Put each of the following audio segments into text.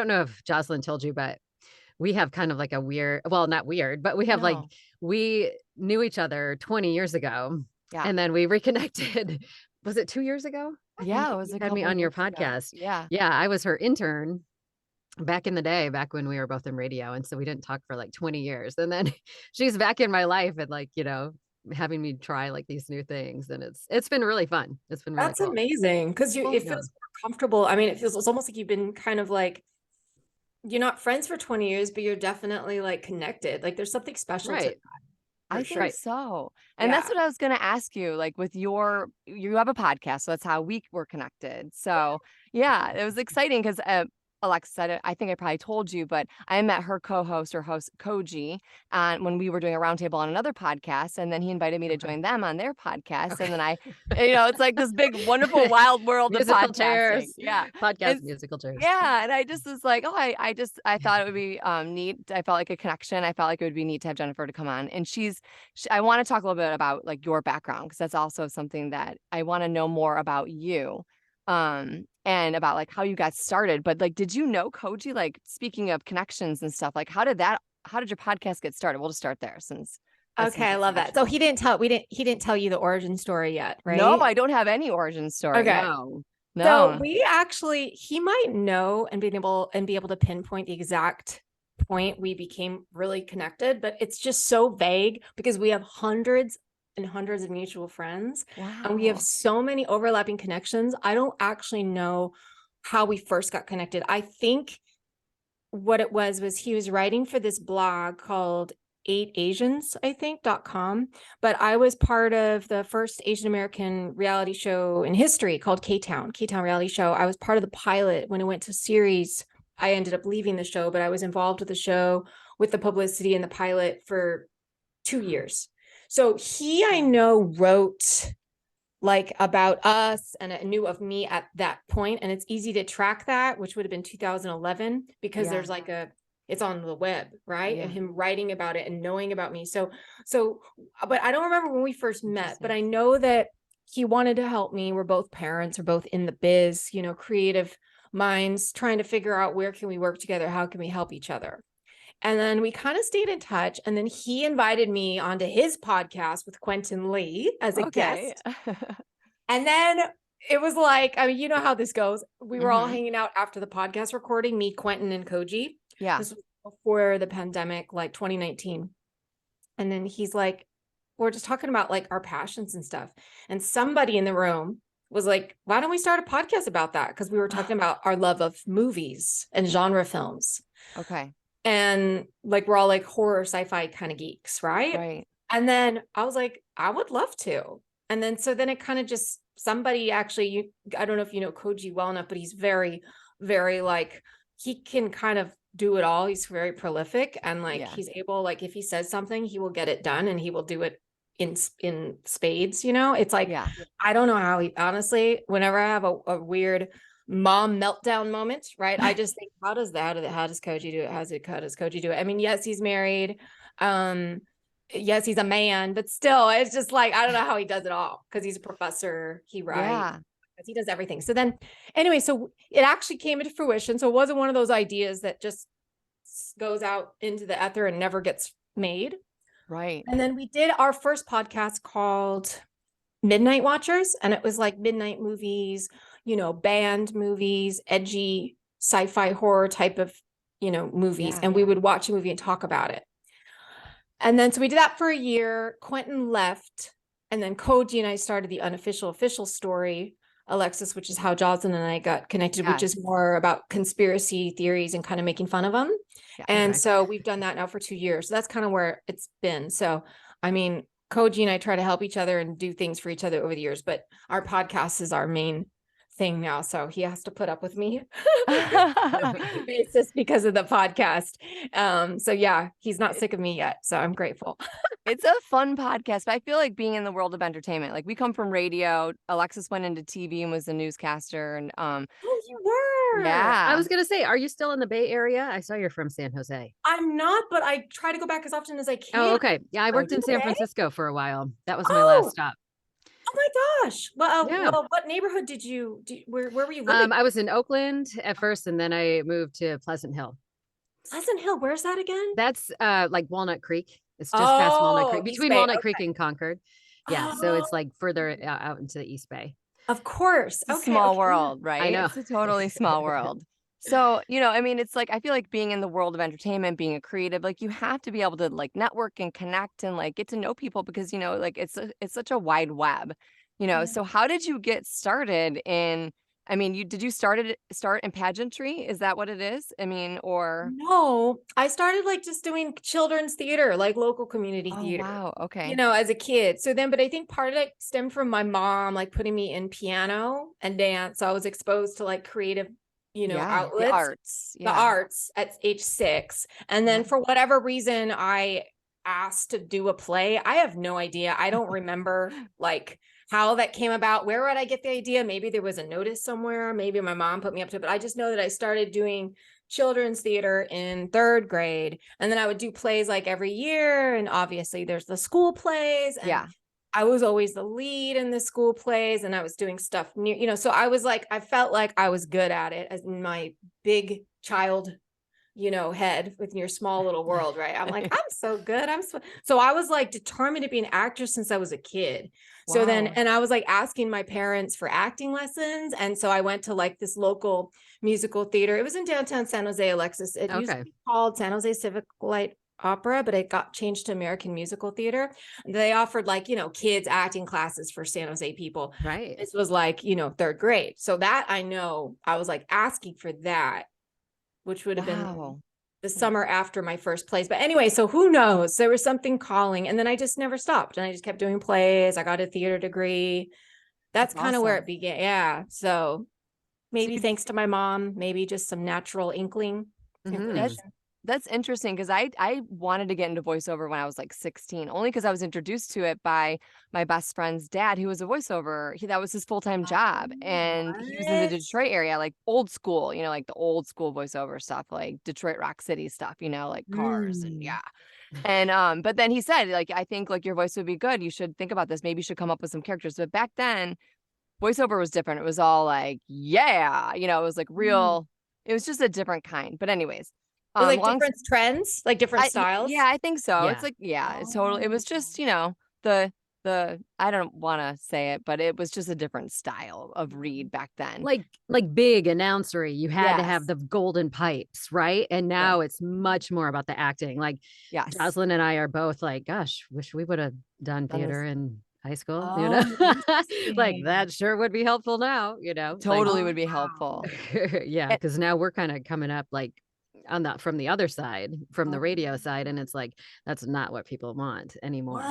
don't know if Jozlyn told you, but we have kind of like a weird, well, not weird, but we have like, No. we knew each other 20 years ago Yeah. and then we reconnected. Was it 2 years ago? I think Yeah, it was you a had me couple on your years ago. podcast. Yeah. Yeah, I was her intern back in the day, back when we were both in radio. And so we didn't talk for like 20 years. And then she's back in my life and like, having me try like these new things. And it's been really fun. It's been really That's cool. amazing because it Yeah. feels more comfortable. I mean, it's almost like you've been kind of like you're not friends for 20 years, but you're definitely like connected. Like there's something special to Right. that, I for sure. think so. And that's Yeah. what I was going to ask you, like with you have a podcast, so that's how we were connected. So yeah, it was exciting because Alexis said it, I think I probably told you, but I met her co-host or host Koji when we were doing a roundtable on another podcast, and then he invited me to Okay. join them on their podcast. Okay. And then it's like this big, wonderful, wild world of Musical podcasting. chairs. Yeah. Podcast It's musical chairs. Yeah, and I just was like, oh, I thought it would be neat. I felt like a connection. I felt like it would be neat to have Jennifer to come on, and I want to talk a little bit about like your background because that's also something that I want to know more about you, and about like how you got started. But like, did you know Koji? Like, speaking of connections and stuff, like how did your podcast get started? We'll just start there since. Okay, I love that. So he didn't tell you the origin story yet, right? No, I don't have any origin story. Okay. No. So he might know and be able to pinpoint the exact point we became really connected, but it's just so vague because we have hundreds and hundreds of mutual friends. Wow. And we have so many overlapping connections. I don't actually know how we first got connected. I think what it was he was writing for this blog called 8Asians, I think, .com. But I was part of the first Asian American reality show in history called K-Town reality show. I was part of the pilot when it went to series. I ended up leaving the show, but I was involved with the show, with the publicity and the pilot for 2 years. So I know, wrote like about us and knew of me at that point. And it's easy to track that, which would have been 2011, because there's like it's on the web, right? Yeah. And him writing about it and knowing about me. So, but I don't remember when we first met, but I know that he wanted to help me. We're both parents, we're both in the biz, creative minds trying to figure out where can we work together? How can we help each other? And then we kind of stayed in touch. And then he invited me onto his podcast with Quentin Lee as a guest. And then it was like, I mean, you know how this goes. We were all hanging out after the podcast recording, me, Quentin, and Koji. Yeah. This was before the pandemic, like 2019. And then he's like, we're just talking about like our passions and stuff. And somebody in the room was like, why don't we start a podcast about that? Because we were talking about our love of movies and genre films. Okay. And like, we're all like horror, sci-fi kind of geeks, right? Right. And then I was like, I would love to. And then, so then it kind of just, somebody actually, I don't know if you know Koji well enough, but he's very, very like, he can kind of do it all. He's very prolific. And like, he's able, like, if he says something, he will get it done and he will do it in spades, it's like, I don't know how he, honestly, whenever I have a weird mom meltdown moment, right? I just think, how does Koji do it? How does Koji do it? I mean, yes, he's married. Yes, he's a man, but still, it's just like, I don't know how he does it all because he's a professor. He writes, he does everything. So then anyway, so it actually came into fruition. So it wasn't one of those ideas that just goes out into the ether and never gets made. Right. And then we did our first podcast called Midnight Watchers. And it was like midnight movies, band movies, edgy sci-fi horror type of, movies. And we would watch a movie and talk about it. And then, so we did that for a year. Quentin left. And then Koji and I started the Unofficial Official Story, Alexis, which is how Jozlyn and I got connected, which is more about conspiracy theories and kind of making fun of them. And so we've done that now for 2 years. So that's kind of where it's been. So, I mean, Koji and I try to help each other and do things for each other over the years, but our podcast is our main thing now. So he has to put up with me basis because of the podcast. So yeah, he's not sick of me yet. So I'm grateful. It's a fun podcast, but I feel like being in the world of entertainment, like we come from radio. Alexis went into TV and was a newscaster. And oh, you were. Yeah. I was going to say, are you still in the Bay Area? I saw you're from San Jose. I'm not, but I try to go back as often as I can. Oh, okay. Yeah, I worked in San Francisco for a while. That was my last stop. Oh my gosh. Well, Yeah. what neighborhood where were you living? I was in Oakland at first, and then I moved to Pleasant Hill. Pleasant Hill, where's that again? That's like Walnut Creek. It's just past Walnut Oh, Creek, East between Bay. Walnut Creek Okay. and Concord. Yeah, so Oh, it's like further out into the East Bay. of course. It's a Okay, small okay. world, I right? know. It's a totally small world. So, I mean, it's like I feel like being in the world of entertainment, being a creative, like you have to be able to like network and connect and like get to know people because, like it's such a wide web, Yeah. So how did you get started in I mean, did you start in pageantry? Is that what it is? I mean, or No, I started like just doing children's theater, like local community oh theater, wow, okay. as a kid. So then, but I think part of it stemmed from my mom, like putting me in piano and dance. So I was exposed to like creative, Yeah, the outlets, arts. the Yeah. arts at age 6. And then Yeah. for whatever reason, I asked to do a play. I have no idea. I don't remember like how that came about. Where would I get the idea? Maybe there was a notice somewhere. Maybe my mom put me up to it, but I just know that I started doing children's theater in 3rd grade. And then I would do plays like every year. And obviously there's the school plays. And Yeah. I was always the lead in the school plays, and I was doing stuff near, so I was like, I felt like I was good at it as in my big child, head within your small little world, right? I'm like, I'm so good. So I was like determined to be an actress since I was a kid. So then, Wow. and I was like asking my parents for acting lessons. And so I went to like this local musical theater. It was in downtown San Jose, Alexis. It used to be called San Jose Civic Light Opera, but it got changed to American Musical Theater. They offered like, kids acting classes for San Jose people. Right. This was like, 3rd grade. So that I know I was like asking for that, which would have been the summer after my first plays. But anyway, so who knows? There was something calling, and then I just never stopped, and I just kept doing plays. I got a theater degree. That's kind of where it began. Yeah. So maybe thanks to my mom, maybe just some natural inclination. That's interesting because I wanted to get into voiceover when I was like 16, only because I was introduced to it by my best friend's dad, who was a voiceover. That was his full-time job. And he was in the Detroit area, like old school, like the old school voiceover stuff, like Detroit Rock City stuff, like cars and yeah. And but then he said, like, I think like your voice would be good. You should think about this. Maybe you should come up with some characters. But back then, voiceover was different. It was all like, yeah, it was like real, it was just a different kind. But anyways. Like different trends, like different styles. Yeah, I think so. Yeah. It's like, it's totally, it was just, the, I don't want to say it, but it was just a different style of read back then. Like big announcery. You had to have Yes. the golden pipes, right? And now it's much more about the acting. Like Yes. Jozlyn and I are both like, gosh, wish we would have done theater in high school, like that sure would be helpful now, Totally would be helpful. Yeah, because now we're kind of coming up like from the other side, from the radio side, and it's like that's not what people want anymore.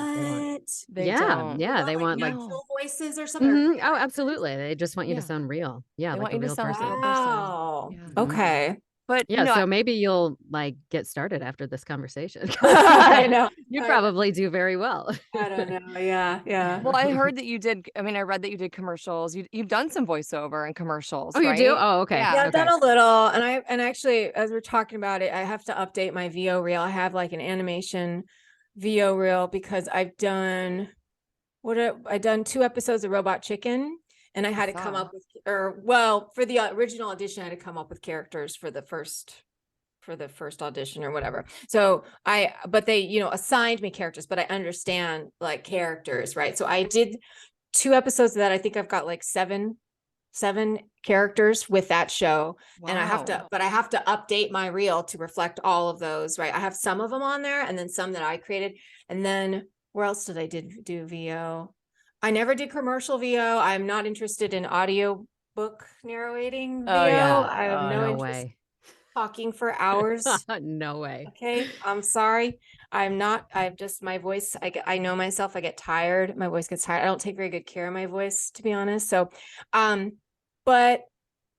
They want, they want like voices or something. Oh, absolutely. They just want you to sound real. Yeah, they like want you to sound like a real person. Wow. Okay. But yeah, so maybe you'll like get started after this conversation. I know. You probably do very well. I don't know. Yeah. Well, I heard that you did. I mean, I read that you did commercials. You've done some voiceover and commercials. Oh, you do? Oh, okay. Yeah, I've done a little. And actually, as we're talking about it, I have to update my VO reel. I have like an animation VO reel because I've done 2 episodes of Robot Chicken. And I had to come up with, for the original audition, I had to come up with characters for the first audition or whatever. So but they, assigned me characters, but I understand like characters, right? So I did 2 episodes of that. I think I've got like seven characters with that show. Wow. And I have to update my reel to reflect all of those, right? I have some of them on there and then some that I created. And then where else did I do VO? I never did commercial VO. I'm not interested in audio book narrating VO. I have no interest in talking for hours. No way. Okay. I'm sorry. My voice, I know myself. I get tired. My voice gets tired. I don't take very good care of my voice, to be honest. So, but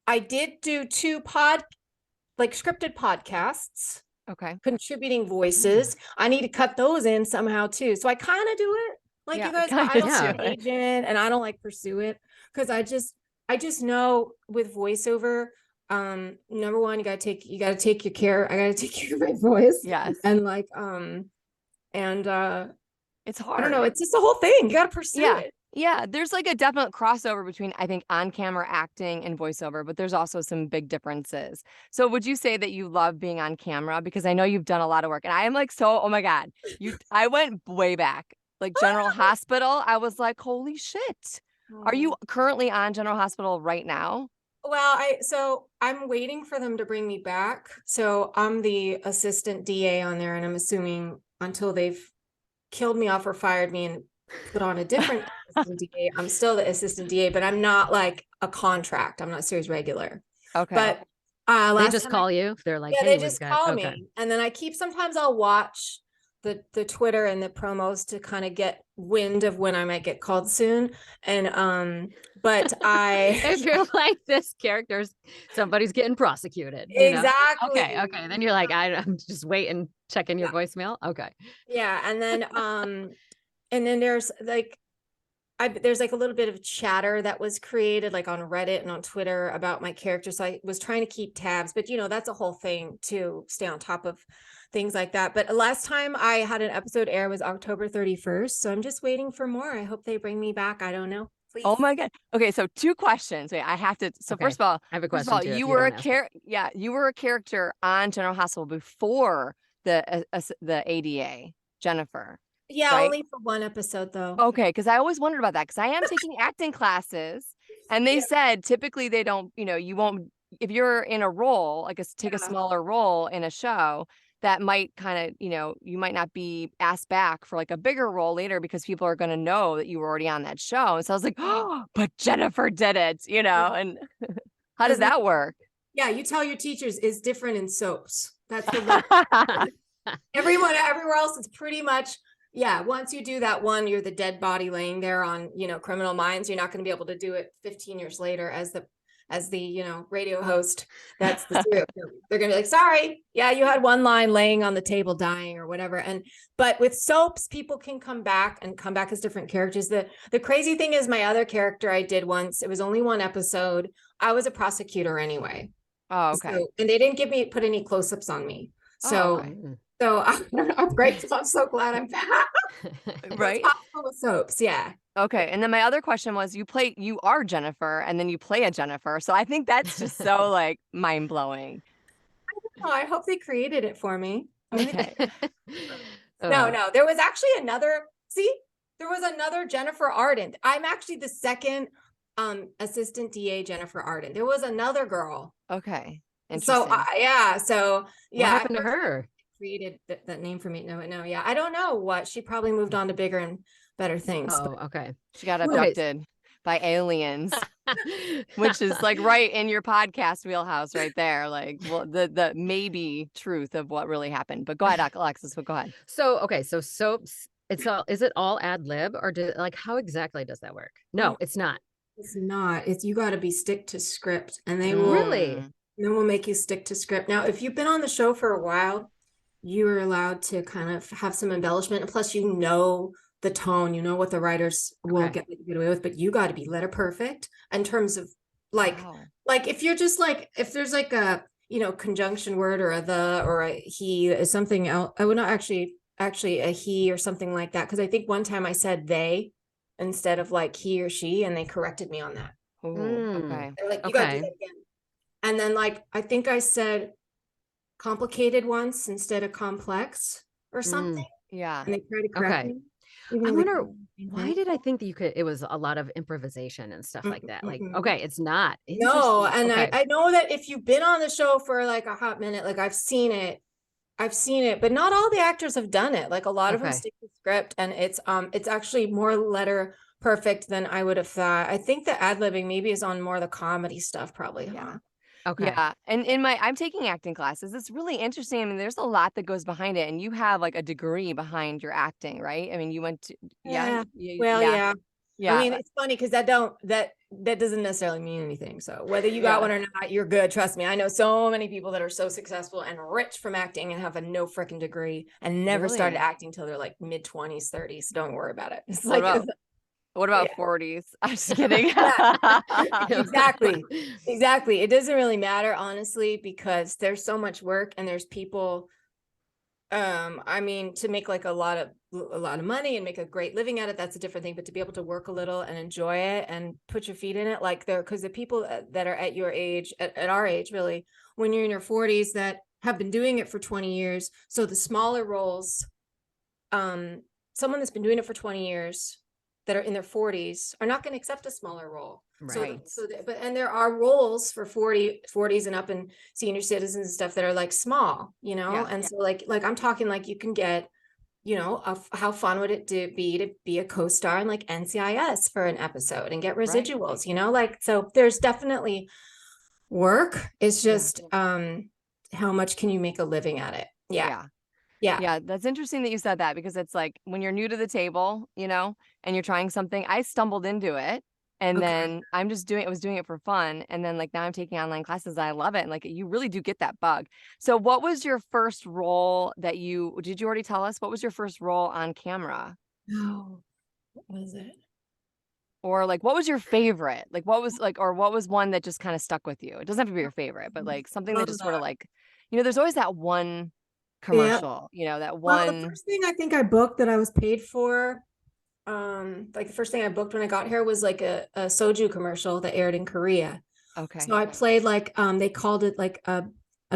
I did do 2 scripted podcasts. Okay. Contributing voices. I need to cut those in somehow too. So I kind of do it. Like you guys, I don't have an agent and I don't like pursue it because I just know with voiceover, number one, you gotta take your care. I gotta take care of my voice. Yes. And like, it's hard. I don't know. It's just the whole thing. You gotta pursue it. Yeah, there's like a definite crossover between, I think, on-camera acting and voiceover, but there's also some big differences. So would you say that you love being on camera? Because I know you've done a lot of work, and I am like, so, oh my God, I went way back, like General Hospital. I was like, holy shit. Are you currently on General Hospital right now? Well, so I'm waiting for them to bring me back. So I'm the assistant DA on there, and I'm assuming until they've killed me off or fired me and put on a different assistant DA, I'm still the assistant DA, but I'm not like a contract. I'm not series regular. Okay. But They last just time call you. They're like, yeah, hey, they we've just got call okay. me, and then sometimes I'll watch the Twitter and the promos to kind of get wind of when I might get called soon. And but If you're like this character's somebody's getting prosecuted, exactly. Okay. Then you're like, I'm just waiting, checking your voicemail. Okay. Yeah, and then there's like there's like a little bit of chatter that was created like on Reddit and on Twitter about my character. So I was trying to keep tabs, but that's a whole thing to stay on top of things like that. But last time I had an episode air was October 31st. So I'm just waiting for more. I hope they bring me back. I don't know. Please. Oh my God. Okay, so two questions. Wait, I have to. So Okay. first of all, I have a question too. you were you were a character on General Hospital before the ADA, Jennifer. Yeah, right? only for one episode though. Okay, because I always wondered about that because I am taking acting classes, and they said typically they don't, you won't, if you're in a role, like take a smaller role in a show, that might kind of, you might not be asked back for like a bigger role later because people are going to know that you were already on that show. And so I was like, oh, but Jennifer did it, and how does that work? Yeah, you tell your teachers is different in soaps. That's the everywhere else it's pretty much. Yeah, once you do that one, you're the dead body laying there on, Criminal Minds. You're not going to be able to do it 15 years later as the radio host. That's the serial killer. They're going to be like, sorry, yeah, you had one line laying on the table dying or whatever. But with soaps, people can come back as different characters. The crazy thing is my other character I did once, it was only one episode. I was a prosecutor anyway. Oh, okay. So, and they didn't put any close-ups on me. So. Oh, okay. So I'm great. I'm so glad I'm back. Right. With soaps, yeah. Okay. And then my other question was, you are Jennifer, and then you play a Jennifer. So I think that's just so like mind blowing. I hope they created it for me. Okay. No. There was actually another. See, there was another Jennifer Arden. I'm actually the second assistant DA Jennifer Arden. There was another girl. Okay. So yeah. What happened to her? Created that name for me. No, yeah. I don't know what. She probably moved on to bigger and better things. Oh, okay. She got abducted by aliens, which is like right in your podcast wheelhouse right there. Like, well, the maybe truth of what really happened. But go ahead, Alexis. Go ahead. So, okay. So soaps, is it all ad lib, or how exactly does that work? No, it's not. It's not. You got to be stick to script, and they will really. And then we'll make you stick to script. Now, if you've been on the show for a while, you are allowed to kind of have some embellishment. And plus, the tone, what the writers will get away with, but you got to be letter perfect in terms of like if you're just like, if there's like a, conjunction word or a the or a he is something else. I would not actually a he or something like that. Cause I think one time I said they instead of like he or she, and they corrected me on that. Okay. They're like, you got to do that again. And then like, I think I said complicated once instead of complex or something. Yeah. And they try to correct me. I wonder, why did I think that it was a lot of improvisation and stuff like that? Like, okay, it's not. No, and I know that if you've been on the show for like a hot minute, like I've seen it, but not all the actors have done it. Like a lot of them stick to script, and it's actually more letter perfect than I would have thought. I think the ad-libbing maybe is on more of the comedy stuff, probably. Yeah. Huh? Okay. Yeah. And I'm taking acting classes. It's really interesting. I mean, there's a lot that goes behind it, and you have like a degree behind your acting, right? I mean, you went to, yeah. I mean, it's funny because that doesn't necessarily mean anything. So whether you got one or not, you're good. Trust me. I know so many people that are so successful and rich from acting and have a no freaking degree and never started acting till they're like mid-20s, 30s. So don't worry about it. It's what about 40s? I'm just kidding. Exactly. It doesn't really matter, honestly, because there's so much work and there's people I mean, to make like a lot of money and make a great living at it, that's a different thing. But to be able to work a little and enjoy it and put your feet in it, like because the people that are at your age, at our age, really, when you're in your 40s, that have been doing it for 20 years. So the smaller roles, someone that's been doing it for 20 years that are in their 40s are not going to accept a smaller role. Right. And there are roles for 40s and up and senior citizens and stuff that are like small, and so like I'm talking like you can get, how fun would it be to be a co-star in like NCIS for an episode and get residuals, like, so there's definitely work. It's just how much can you make a living at it? Yeah, that's interesting that you said that, because it's like when you're new to the table, and you're trying something. I stumbled into it, and then I was doing it for fun, and then like now I'm taking online classes. I love it, and like you really do get that bug. So what was your first role did you already tell us? What was your first role on camera? Oh, what was it? Or like what was your favorite? Like what was one that just kind of stuck with you? It doesn't have to be your favorite, but like something that just sort of like, there's always that one commercial, that Well, the one. first thing I think I booked that I was paid for, like the first thing I booked when I got here was like a soju commercial that aired in Korea. Okay. So I played like, they called it like a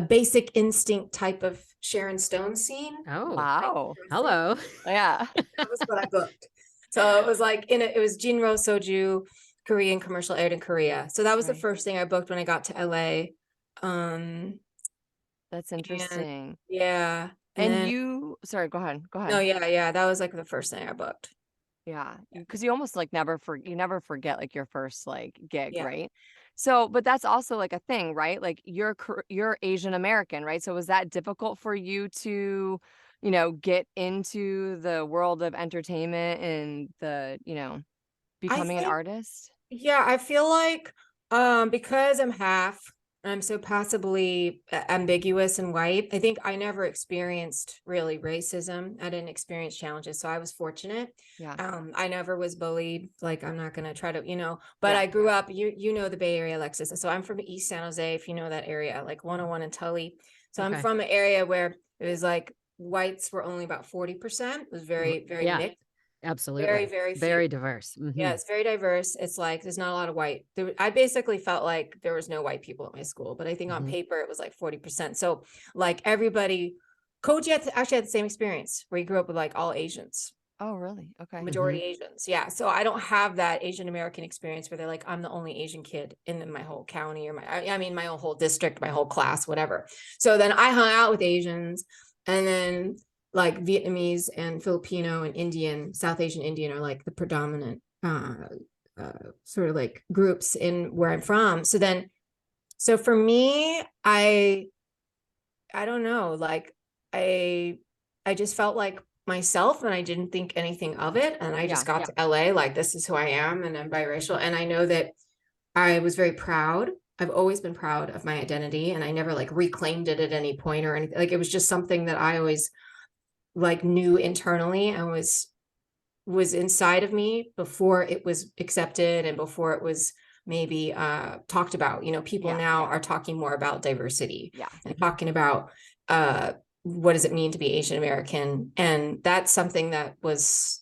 Basic Instinct type of Sharon Stone scene. Oh, wow. Hello. Yeah. That was what I booked. So it was like it was Jinro Soju Korean commercial aired in Korea. So that was the first thing I booked when I got to LA. That's interesting. And And sorry, go ahead. No, yeah. That was like the first thing I booked. Yeah. Because you almost like never forget like your first like gig, Yeah. right? So, but that's also like a thing, right? Like you're Asian American, right? So was that difficult for you to, get into the world of entertainment and becoming an artist? Yeah, I feel like because I'm half, I'm so passably ambiguous and white. I think I never experienced really racism. I didn't experience challenges, so I was fortunate. Yeah. I never was bullied. Like I'm not gonna try to, but I grew up, you know the Bay Area, Alexis. So I'm from East San Jose, if you know that area, like 101 and Tully. So I'm from an area where it was like whites were only about 40%. It was very, very mixed. Absolutely. Very, very very few. diverse. Yeah, it's very diverse. It's like there's not a lot of white. I basically felt like there was no white people at my school, but I think on paper it was like 40%. So like everybody, Koji actually had the same experience where he grew up with like all Asians. Oh, really? Okay. Majority Asians. Yeah. So I don't have that Asian American experience where they're like, I'm the only Asian kid in my whole county or my own whole district, my whole class, whatever. So then I hung out with Asians, and then like Vietnamese and Filipino and Indian, South Asian Indian are like the predominant sort of like groups in where I'm from. So for me, I don't know, like I just felt like myself, and I didn't think anything of it. And I just got to LA, like, this is who I am, and I'm biracial. And I know that I was very proud. I've always been proud of my identity, and I never like reclaimed it at any point or anything. Like it was just something that I always like knew internally and was inside of me before it was accepted and before it was maybe talked about. People now are talking more about diversity and talking about what does it mean to be Asian American, and that's something that was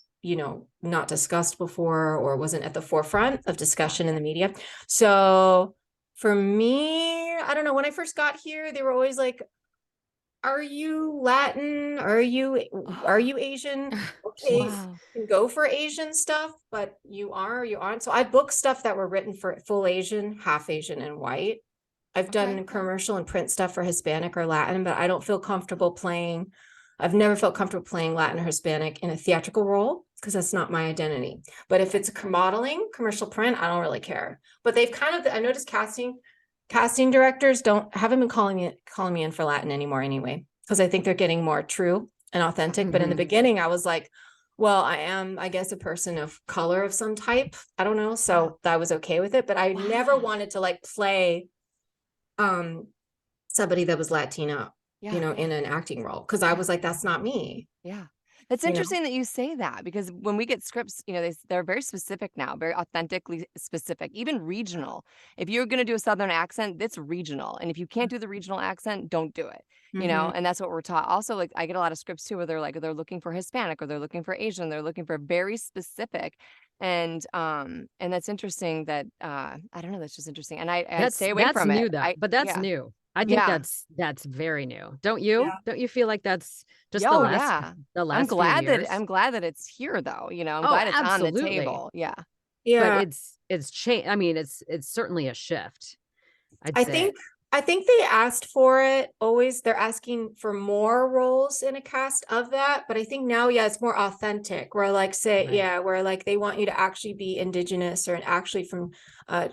not discussed before or wasn't at the forefront of discussion in the media. So for me, I don't know, when I first got here, they were always like, are you Latin? Are you Asian? Okay, Wow. you can go for Asian stuff, but you aren't. So I booked stuff that were written for full Asian, half Asian, and white. I've done commercial and print stuff for Hispanic or Latin, but I don't feel comfortable playing. I've never felt comfortable playing Latin or Hispanic in a theatrical role because that's not my identity. But if it's modeling, commercial print, I don't really care. But they've I noticed casting directors haven't been calling me in for Latin anymore anyway, because I think they're getting more true and authentic. But in the beginning, I was like, well, I am, I guess, a person of color of some type. I don't know. So I was okay with it, but I never wanted to like play somebody that was Latino, in an acting role, because I was like, that's not me. Yeah. That's you know? interesting that you say that, because when we get scripts, they're very specific now, very authentically specific, even regional. If you're going to do a Southern accent, that's regional. And if you can't do the regional accent, don't do it. Mhm. And that's what we're taught. Also, like I get a lot of scripts too, where they're looking for Hispanic, or they're looking for Asian, they're looking for very specific. And that's interesting that I don't know, that's just interesting. And I stay away That's from it. new though. But that's Yeah. new. I think Yeah. that's very new. Don't you? Yeah. Don't you feel like that's just Yo, yeah. the last few years? I'm glad that it's here though. I'm Oh, glad it's on the absolutely. table. Yeah. But Yeah. it's change. I mean, it's certainly a shift, I'd I say. think I think they asked for it always. They're asking for more roles in a cast of that, but I think now, yeah, it's more authentic. Where like say, Right. yeah, where like they want you to actually be indigenous or actually from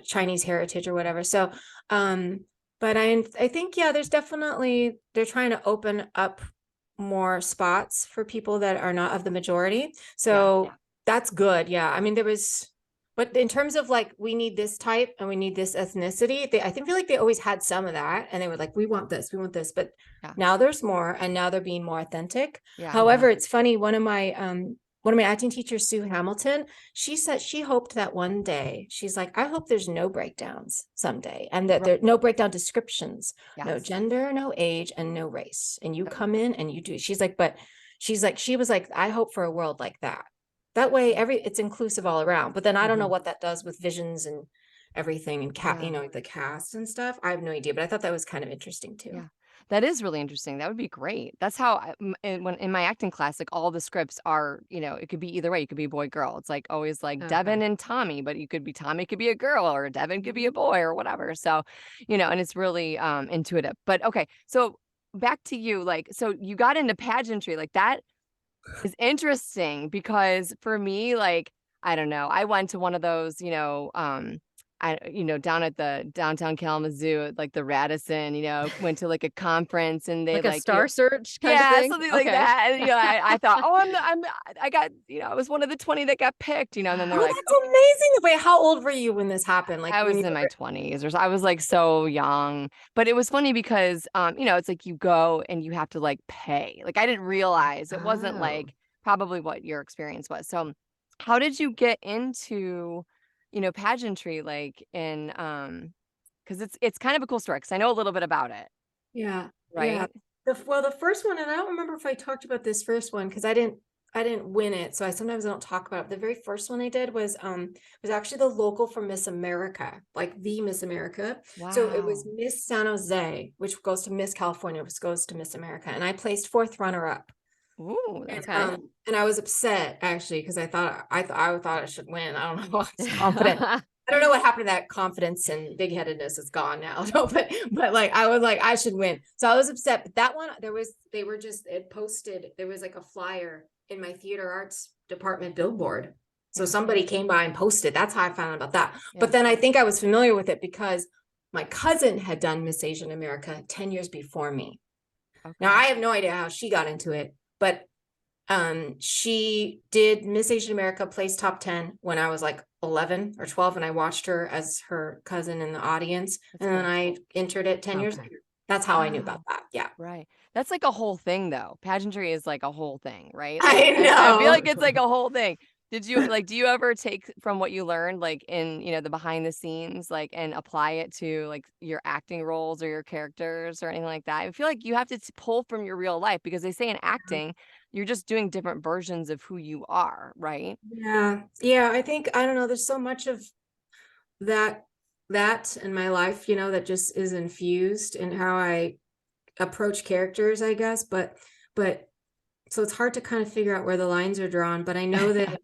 Chinese heritage or whatever. So, but I think yeah, there's definitely they're trying to open up more spots for people that are not of the majority. So that's good. Yeah, I mean there was. But in terms of like, we need this type and we need this ethnicity, I think feel like they always had some of that, and they were like, we want this, we want this. But Yeah. now there's more, and now they're being more authentic. Yeah. However, it's funny. One of my acting teachers, Sue Hamilton, she said she hoped that one day, she's like, I hope there's no breakdowns someday, and that there are no breakdown descriptions, no Yes. gender, no age, and no race. And you Yep. come in and you do. She's like, she was like, I hope for a world like that. That way, it's inclusive all around. But then I don't know what that does with visions and everything, and Yeah. the cast and stuff. I have no idea, but I thought that was kind of interesting too. Yeah. That is really interesting. That would be great. That's how when in my acting class, like all the scripts are, it could be either way. You could be a boy, girl. It's like always like Devin Okay. and Tommy, but you could be Tommy could be a girl, or Devin could be a boy, or whatever. So, and it's really intuitive. But okay, so back to you. Like, so you got into pageantry, like that is interesting, because for me, like, I don't know, I went to one of those, down at the downtown Kalamazoo, at, like the Radisson, went to like a conference, and they Like a like, Star Search kind of yeah, thing? something like Okay. that. And, I thought, oh, I got, I was one of the 20 that got picked, and then they're Oh, like, that's amazing. Wait, how old were you when this happened? Like I when was you in my were, 20s, or so. I was like so young, but it was funny because, it's like you go and you have to like pay. Like I didn't realize it wasn't Oh. like probably what your experience was. So how did you get into, pageantry? Like because it's kind of a cool story, because I know a little bit about it, yeah, yeah. right? The first one, and I don't remember if I talked about this first one because I didn't win it, so I sometimes don't talk about it. The very first one I did was actually the local for Miss America, like the Miss America. So it was Wow. Miss San Jose, which goes to Miss California, which goes to Miss America, and I placed fourth runner up. Ooh, And okay. and I was upset actually because I thought I should win. I don't know. I was confident. I don't know what happened to that confidence and big-headedness. Is gone now. No, but like I was like I should win. So I was upset. But that one it posted, there was like a flyer in my theater arts department billboard. So Yeah. somebody came by and posted. That's how I found out about that. Yeah. But then I think I was familiar with it because my cousin had done Miss Asian America 10 years before me. Okay. Now I have no idea how she got into it, but she did Miss Asian America, placed top 10 when I was like 11 or 12, and I watched her as her cousin in the audience. That's And then cool. I entered it 10 years Okay. later. That's how I knew Wow. about that. Yeah. Right. That's like a whole thing though. Pageantry is like a whole thing, right? I Like I feel know. like it's like a whole thing. Do you ever take from what you learned, like in, the behind the scenes, like, and apply it to like your acting roles or your characters or anything like that? I feel like you have to pull from your real life, because they say in acting, you're just doing different versions of who you are, right? Yeah. Yeah. I think, I don't know, there's so much of that in my life, that just is infused in how I approach characters, I guess. But so it's hard to kind of figure out where the lines are drawn. But I know that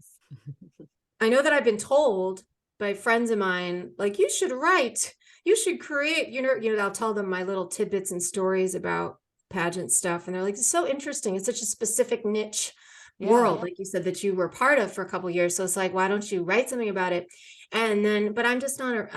I've been told by friends of mine, like, you should write, you should create, I'll tell them my little tidbits and stories about pageant stuff. And they're like, it's so interesting. It's such a specific niche world, like you said, that you were part of for a couple of years. So it's like, why don't you write something about it? And then, but I'm just not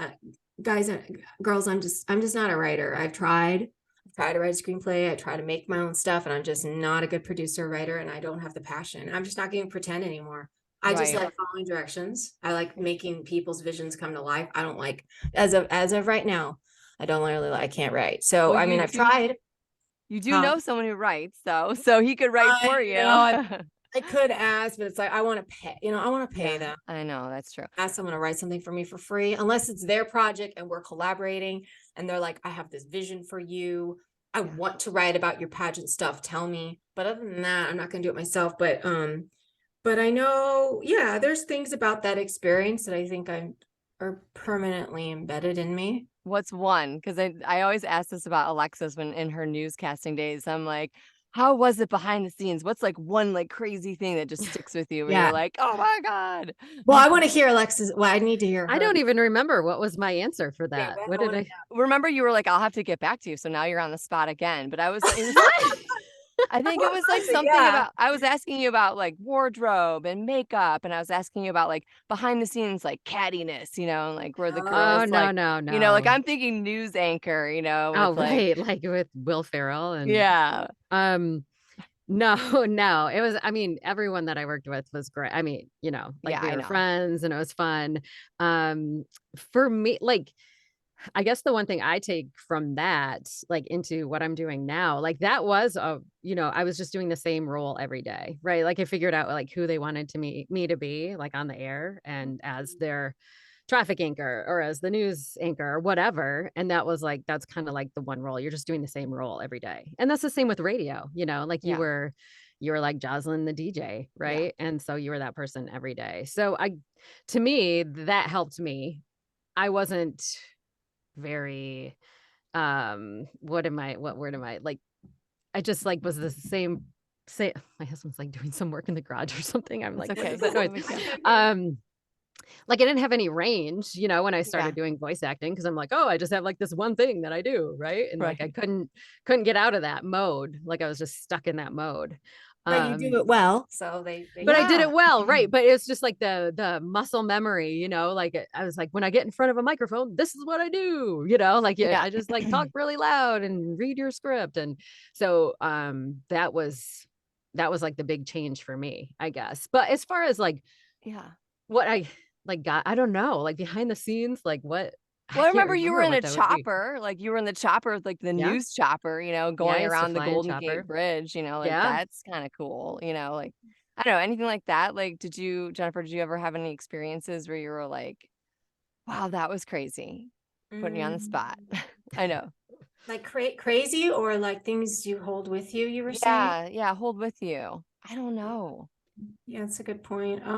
guys and girls, I'm just not a writer. I've tried to write a screenplay. I try to make my own stuff, and I'm just not a good producer writer, and I don't have the passion. I'm just not getting pretend anymore. I just Right. like following directions. I like making people's visions come to life. I don't like, as of right now, I don't really I can't write. So Well, I mean, you I've do tried. you do know someone who writes, though, so he could write I for know you. I could ask, but it's like, I want to pay, I want to pay them. I know, that's true. Ask someone to write something for me for free, unless it's their project and we're collaborating and they're like, I have this vision for you. I want to write about your pageant stuff. Tell me. But other than that, I'm not going to do it myself. But I know, there's things about that experience that I think are permanently embedded in me. What's one? Because I always ask this about Alexis when in her newscasting days. I'm like, how was it behind the scenes? What's like one like crazy thing that just sticks with you where you're like, oh my God. Well, I want to hear Alexis. Well, I need to hear her. I don't even remember what was my answer for that. What did I remember? You were like, I'll have to get back to you. So now you're on the spot again. But I was I think it was like something about, I was asking you about like wardrobe and makeup, and I was asking you about like behind the scenes, like cattiness, and like where the girls no, like I'm thinking news anchor, Oh, right. Like with Will Ferrell and no, it was, I mean, everyone that I worked with was great. I mean, like we were friends and it was fun. For me, like, I guess the one thing I take from that, like into what I'm doing now, like that was I was just doing the same role every day, right? Like I figured out like who they wanted me to be like on the air and as their traffic anchor or as the news anchor or whatever. And that was like, that's kind of like the one role. You're just doing the same role every day. And that's the same with radio, like you were like Jozlyn, the DJ, right? And so you were that person every day. So to me, that helped me. I wasn't very what word am I like, I just like was the same my husband's like doing some work in the garage or something. I'm like, okay. What is that noise? Like I didn't have any range, when I started doing voice acting, because I'm like, oh, I just have like this one thing that I do, right? And like I couldn't get out of that mode. Like I was just stuck in that mode. But you do it well, so but I did it well, right? But it's just like the muscle memory, like I was like, when I get in front of a microphone, this is what I do, like I just like talk really loud and read your script, and so that was like the big change for me, I guess. But as far as like what I like got, I don't know, like behind the scenes, like what. Well, I remember you were in a chopper, like you were in the chopper with like the news chopper, going around the Golden Gate Bridge, like that's kind of cool, like, I don't know, anything like that. Like, Jennifer, did you ever have any experiences where you were like, wow, that was crazy, putting you on the spot? I know. Like crazy or like things you hold with you, you were saying? Yeah, hold with you. I don't know. Yeah, that's a good point. I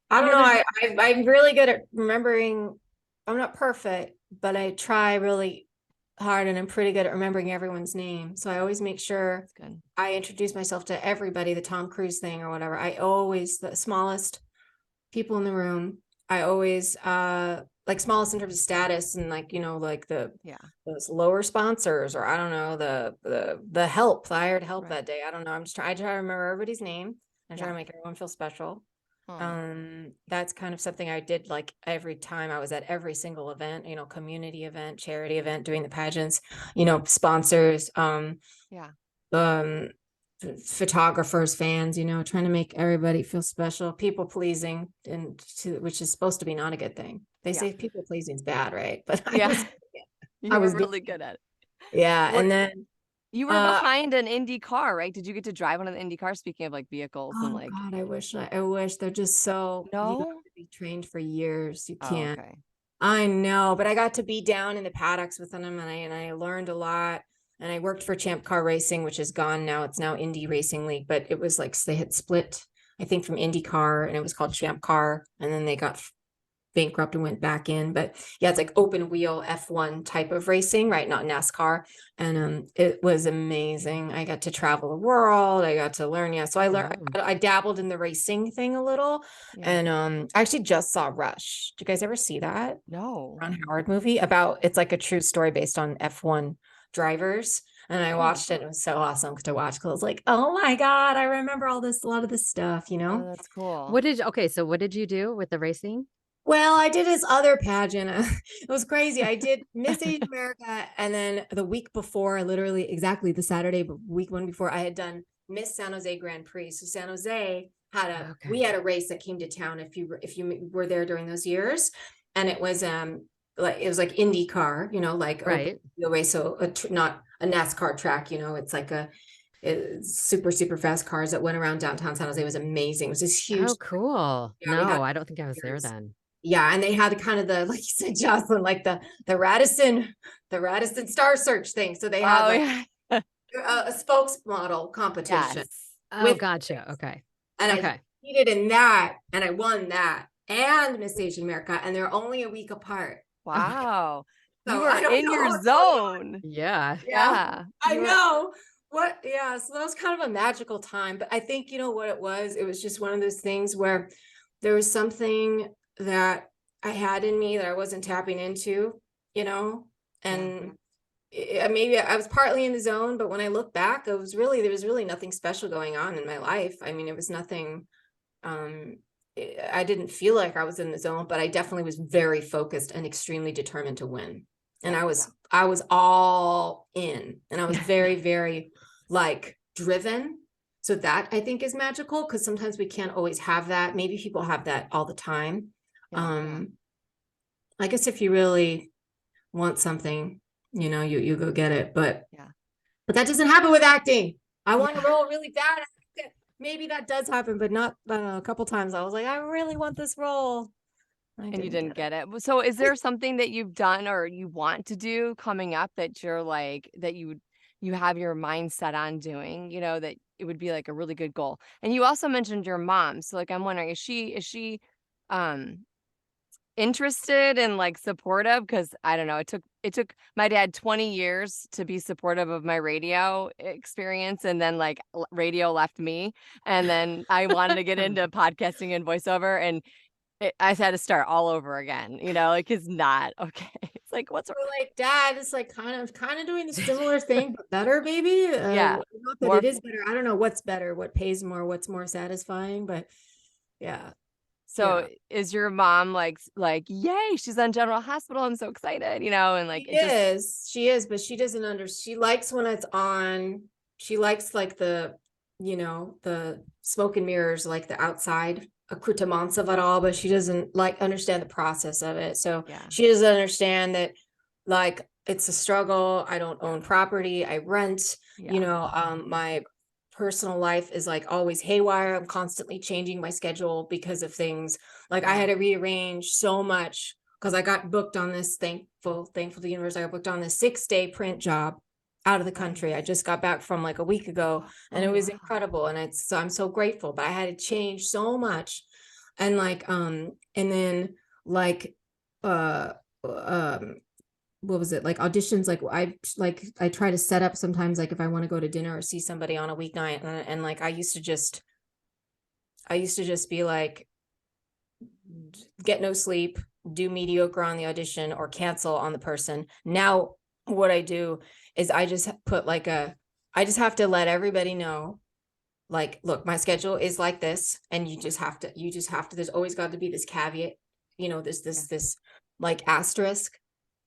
don't know. I'm really good at remembering. I'm not perfect, but I try really hard and I'm pretty good at remembering everyone's name. So I always make sure I introduce myself to everybody, the Tom Cruise thing or whatever. I always, the smallest people in the room, I always, like smallest in terms of status and like, like those lower sponsors, or I don't know, the help, the hired help that day. I don't know. I try to remember everybody's name and try to make everyone feel special. That's kind of something I did like every time I was at every single event, community event, charity event, doing the pageants, sponsors, photographers, fans, trying to make everybody feel special, people pleasing, which is supposed to be not a good thing. They say people pleasing is bad, right? But I was really good at it. Yeah. And then you were behind an Indy car, right? Did you get to drive one of the Indy cars? Speaking of like vehicles and like, God, I wish they're just so, you have to be trained for years. You can't. Okay. I know, but I got to be down in the paddocks with them and I learned a lot. And I worked for Champ Car Racing, which is gone now. It's now Indy Racing League, but it was like they had split, I think, from IndyCar, and it was called Champ Car, and then they got bankrupt and went back in. But yeah, it's like open wheel F1 type of racing, right? Not NASCAR. And it was amazing. I got to travel the world. I got to learn. Yeah. So I learned, I dabbled in the racing thing a little. And I actually just saw Rush. Did you guys ever see that? No. Ron Howard movie it's like a true story based on F1 drivers. And I watched it. It was so awesome to watch, because I was like, oh my God, I remember a lot of this stuff, Oh, that's cool. So what did you do with the racing? Well, I did his other pageant. It was crazy. I did Miss Asian America. And then the week before, literally exactly the Saturday, but week one before, I had done Miss San Jose Grand Prix. So San Jose we had a race that came to town if you were there during those years. And it was, like IndyCar, like right. the race. So not a NASCAR track, it's like super, super fast cars that went around downtown San Jose. It was amazing. It was this huge. Oh, cool. Yeah, we had, No, I don't think I was there then. yeah, and they had kind of the, like you said, Jozlyn, like the Radisson Star Search thing. So they had like a spokesmodel competition Yes. Oh, with, gotcha. Okay. and I Okay. competed in that, and I won that and Miss Asian America, and they're only a week apart. Wow. You So were I don't in know your what's going on. zone. Yeah. Yeah. I You were- know what. Yeah, so that was kind of a magical time. But I think you know what it was. It was just one of those things where there was something that I had in me that I wasn't tapping into, you know, and maybe I was partly in the zone. But when I look back, there was really nothing special going on in my life. I mean, it was nothing. I didn't feel like I was in the zone, but I definitely was very focused and extremely determined to win. And I was all in, and I was very, very like driven. So that I think is magical, because sometimes we can't always have that. Maybe people have that all the time. I guess if you really want something, you know, you go get it. But that doesn't happen with acting. I want to roll really bad. Maybe that does happen, but not, I don't know, a couple times I was like, I really want this role. And you didn't get it. So is there something that you've done or you want to do coming up that you're like, that you have your mindset on doing, you know, that it would be like a really good goal? And you also mentioned your mom. So like, I'm wondering, is she um interested and like supportive? Because I don't know, it took my dad 20 years to be supportive of my radio experience, and then like radio left me, and then I wanted to get into podcasting and voiceover, and I had to start all over again, you know, like it's not okay. It's like, what's like, Dad, it's like kind of doing the similar thing, but better, baby. Yeah, Not that it is better. I don't know what's better, what pays more, what's more satisfying, but yeah. So is your mom like, yay, she's on General Hospital, I'm so excited, you know, and like she is, but she doesn't she likes when it's on. She likes like the, you know, the smoke and mirrors, like the outside accoutrements of it all, but she doesn't like understand the process of it. So she doesn't understand that like it's a struggle. I don't own property, I rent, you know, my personal life is like always haywire. I'm constantly changing my schedule because of things like I had to rearrange so much because I got booked on this, thankful to the universe, I got booked on this 6-day print job out of the country. I just got back from like a week ago, and it was incredible, and I'm so grateful, but I had to change so much. And like and then like what was it, like auditions, like I try to set up sometimes, like if I want to go to dinner or see somebody on a weeknight, and like I used to just be like, get no sleep, do mediocre on the audition, or cancel on the person. Now what I do is I just put like I just have to let everybody know, like, look, my schedule is like this, and you just have to there's always got to be this caveat, you know, this like asterisk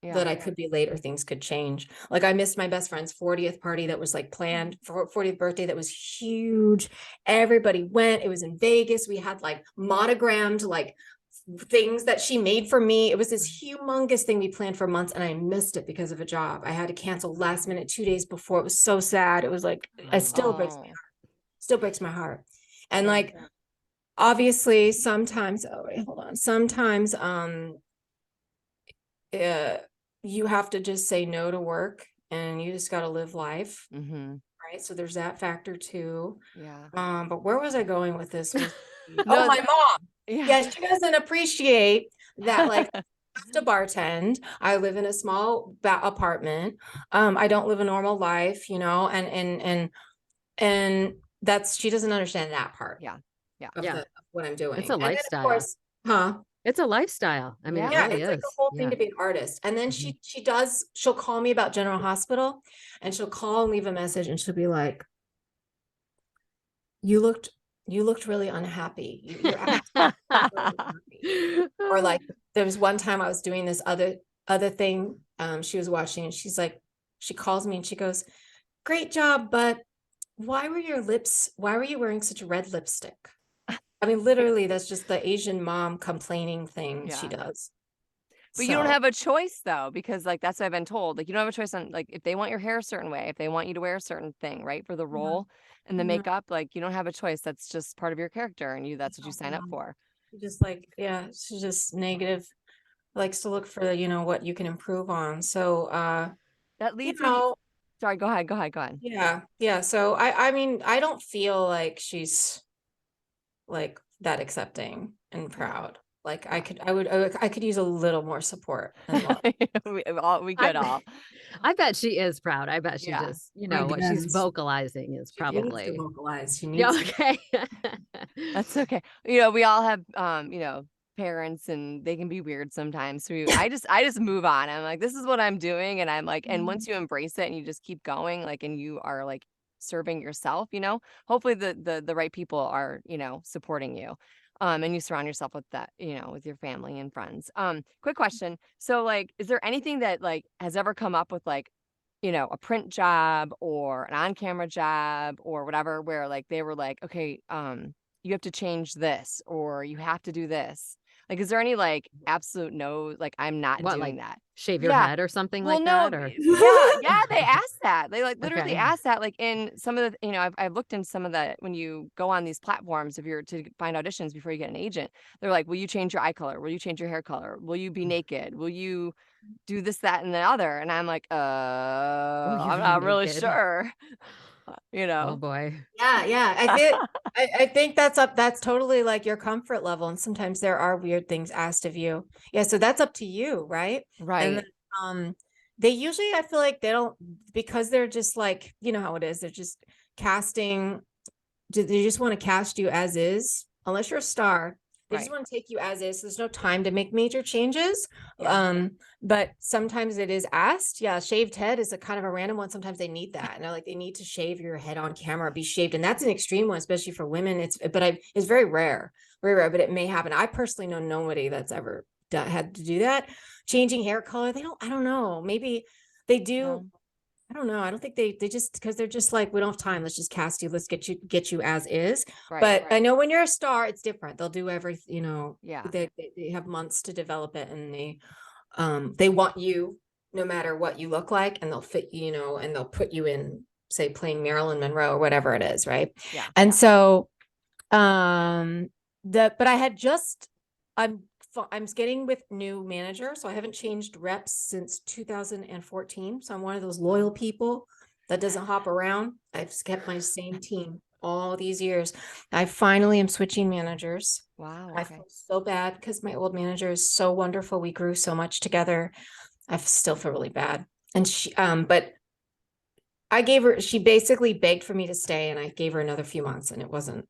that I could be late or things could change. Like I missed my best friend's 40th party that was like planned for 40th birthday. That was huge. Everybody went. It was in Vegas. We had like monogrammed like things that she made for me. It was this humongous thing we planned for months, and I missed it because of a job. I had to cancel last minute 2 days before. It was so sad. It was like, it still breaks my heart. Still breaks my heart. And like, obviously sometimes, sometimes you have to just say no to work, and you just got to live life. Right. So there's that factor too. But where was I going with this? My mom. Yeah, she doesn't appreciate that. Like, I have to bartend. I live in a small apartment. I don't live a normal life, you know, and that's, she doesn't understand that part. Of what I'm doing. It's a lifestyle. And then, of course, it's a lifestyle. I mean, it really it's is. like a whole thing to be an artist. And then she'll call me about General Hospital, and she'll call and leave a message, and she'll be like, you looked really unhappy. You're acting really unhappy. Or like, there was one time I was doing this other thing she was watching, and she's like, she calls me and she goes, great job, but why were you wearing such a red lipstick? I mean, literally, that's just the Asian mom complaining thing she does. But you don't So, have a choice though, because like that's what I've been told. Like you don't have a choice on like if they want your hair a certain way, if they want you to wear a certain thing, right? For the mhm, role and the mhm. makeup, like you don't have a choice. That's just part of your character and that's what you sign up for. Just like, yeah, she's just negative, likes to look for, what you can improve on. So, That you leads me know, sorry, go ahead, go ahead, go ahead. yeah, yeah. So I mean, I don't feel like she's like that accepting and proud. Like I could use a little more support and love. We I could all. I bet she is proud. I bet she Yeah. just, I what she's guess vocalizing is she needs to probably vocalize. She yeah, needs to. okay. That's okay. We all have parents and they can be weird sometimes. So I just move on. I'm like, this is what I'm doing. And I'm like, and once you embrace it and you just keep going, like, and you are like serving yourself, hopefully the right people are, supporting you. And you surround yourself with that, with your family and friends. Quick question. So like, is there anything that like has ever come up with like, a print job or an on-camera job or whatever, where like they were like, okay, you have to change this or you have to do this. Like, is there any like absolute no, like I'm not What, doing like that? shave your Yeah. head or something Well, like no, that? Or yeah, they asked that. They like literally okay. asked that, like in some of the, I've looked in some of the when you go on these platforms, if you're to find auditions before you get an agent, they're like, will you change your eye color? Will you change your hair color? Will you be naked? Will you do this, that, and the other? And I'm like, Will you I'm be not really naked? sure, you Oh know? boy. Yeah, yeah. I think that's totally like your comfort level. And sometimes there are weird things asked of you. Yeah, so that's up to you, right? And then Right. they usually I feel like they don't because they're just like, you know how it is, they're just casting, they just want to cast you as is, unless you're a star. They just Right. want to take you as is. There's no time to make major changes. Yeah. But sometimes it is asked. Yeah, shaved head is a kind of a random one. Sometimes they need that. And they're like, they need to shave your head on camera, be shaved. And that's an extreme one, especially for women. It's very rare, but it may happen. I personally know nobody that's ever had to do that. Changing hair color, I don't know. Maybe they do. No. I don't know. I don't think they just because they're just like, we don't have time. Let's just cast you. Let's get you as is. Right. But I know when you're a star, it's different. They'll do everything, Yeah. they have months to develop it and they want you no matter what you look like, and they'll fit you, and they'll put you in, say, playing Marilyn Monroe or whatever it is, right? Yeah. And so but I had just I'm getting with new manager, so I haven't changed reps since 2014. So I'm one of those loyal people that doesn't hop around. I've kept my same team all these years. I finally am switching managers. Wow. I Okay. feel so bad because my old manager is so wonderful. We grew so much together. I still feel really bad. And but she basically begged for me to stay, and I gave her another few months, and it wasn't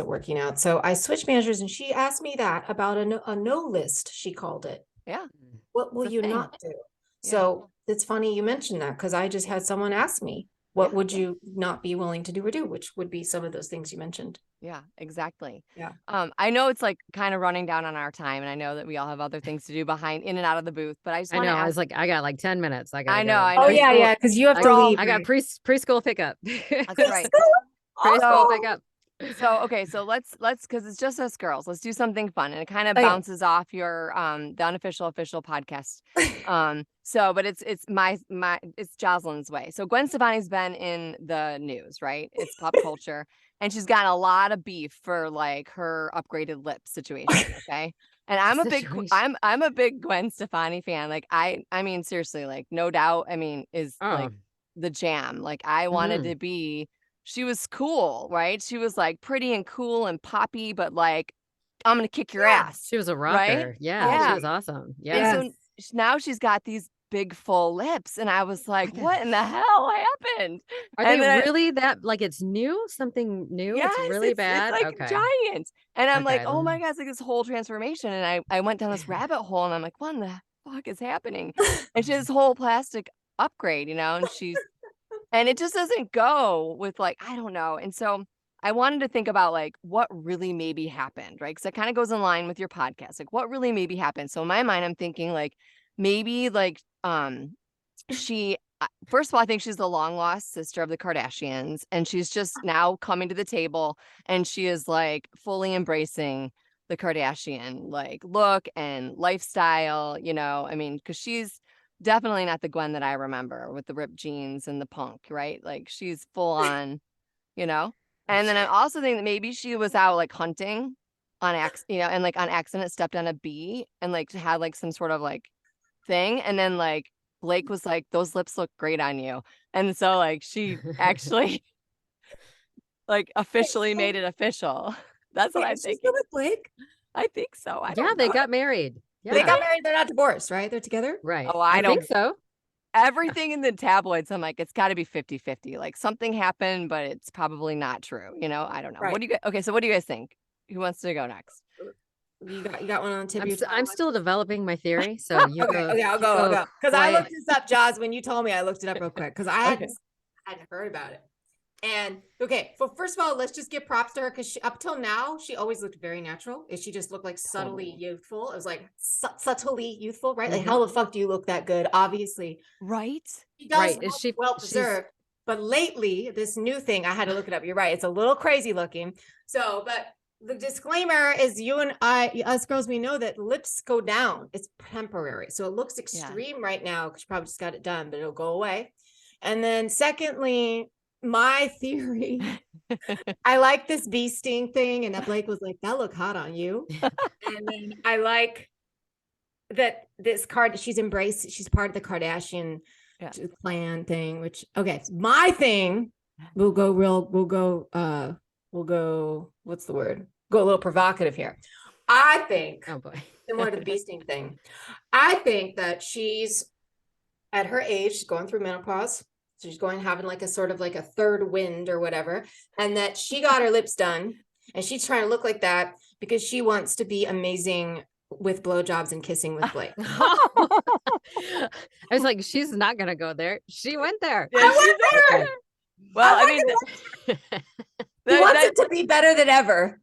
working out. So I switched managers, and she asked me that about a no list, she called it. Yeah. What will It's a you thing. not do? Yeah. So it's funny you mentioned that, because I just had someone ask me, what Yeah. would you not be willing to do or do, which would be some of those things you mentioned. Yeah, exactly. Yeah. I know it's like kind of running down on our time, and I know that we all have other things to do behind in and out of the booth, but I just I want to know. I ask. was like, I got like 10 minutes. I gotta I know, go. I know. Oh yeah, Preschool. yeah, because you have I to got, leave. I got Right? preschool pickup. That's right. Preschool So, pickup. okay, so let's because it's just us girls. Let's do something fun, and it kind of Okay. bounces off your the unofficial official podcast. But it's my it's Jozlyn's way. So Gwen Stefani's been in the news, right? It's pop culture, and she's gotten a lot of beef for like her upgraded lip situation. Okay, and I'm Situation. I'm a big Gwen Stefani fan. Like I mean seriously, like no doubt. I mean is like Oh. the jam. Like I wanted to be. She was cool, right? She was like pretty and cool and poppy, but like, I'm gonna kick your Yeah. ass, She was a right? rocker. Yeah, she Yeah. was awesome. And Yeah. Yes. so now she's got these big full lips, and I was like, What the what in the hell happened? Are they And then really that like it's new? Something new? It's yes, really it's bad? like Okay. giant. And I'm like, Okay. oh my God, it's like this whole transformation. And I went down this rabbit hole, and I'm like, what in the fuck is happening? And she has this whole plastic upgrade, and it just doesn't go with like, I don't know. And so I wanted to think about like what really maybe happened, right? Because it kind of goes in line with your podcast. Like what really maybe happened. So in my mind, I'm thinking like maybe like she first of all, I think she's the long lost sister of the Kardashians, and she's just now coming to the table, and she is like fully embracing the Kardashian like look and lifestyle, you know. I mean, because she's definitely not the Gwen that I remember with the ripped jeans and the punk, right? Like she's full on, you know. And then I also think that maybe she was out like hunting on and like on accident stepped on a bee and like had like some sort of like thing. And then like Blake was like, those lips look great on you. And so like she actually like officially made it official. That's what Wait, I'm is she thinking. still with Blake? I think so. I Yeah, don't they know. got married. They Yeah. got married. They're not divorced, right? They're together. Right. Oh, I think don't. so. Everything in the tabloids, I'm like, it's got to be 50-50. Like something happened, but it's probably not true. You know, I don't know. Right. What do you guys? Okay, so what do you guys think? Who wants to go next? You got one on the tip of your tongue? I'm still developing my theory, so you Okay, go. okay, I'll you go. Because I quiet. looked this up, Joz. When you told me, I looked it up real quick because I Okay. hadn't heard about it. And okay, well, first of all, let's just give props to her because up till now, she always looked very natural. She just looked like subtly Totally. youthful. It was like subtly youthful, right? Like, Mhm. how the fuck do you look that good? Obviously, Right? she does Right. look Is she well she's preserved. But lately, this new thing, I had to look it up. You're right. It's a little crazy looking. So, but the disclaimer is you and I, us girls, we know that lips go down. It's temporary. So it looks extreme right now because you probably just got it done, but it'll go away. And then secondly, my theory, I like this bee sting thing. And that Blake was like, that look hot on you. And then I like that this card, she's part of the Kardashian clan thing, which, okay, my thing, we'll go, what's the word? Go a little provocative here. I think, oh boy. similar to the bee sting thing, I think that she's at her age, she's going through menopause. So she's having like a sort of like a third wind or whatever. And that she got her lips done and she's trying to look like that because she wants to be amazing with blowjobs and kissing with Blake. I was like, she's not gonna go there. She went there. Yeah, I went there. Well, I mean, he wants it to be better than ever.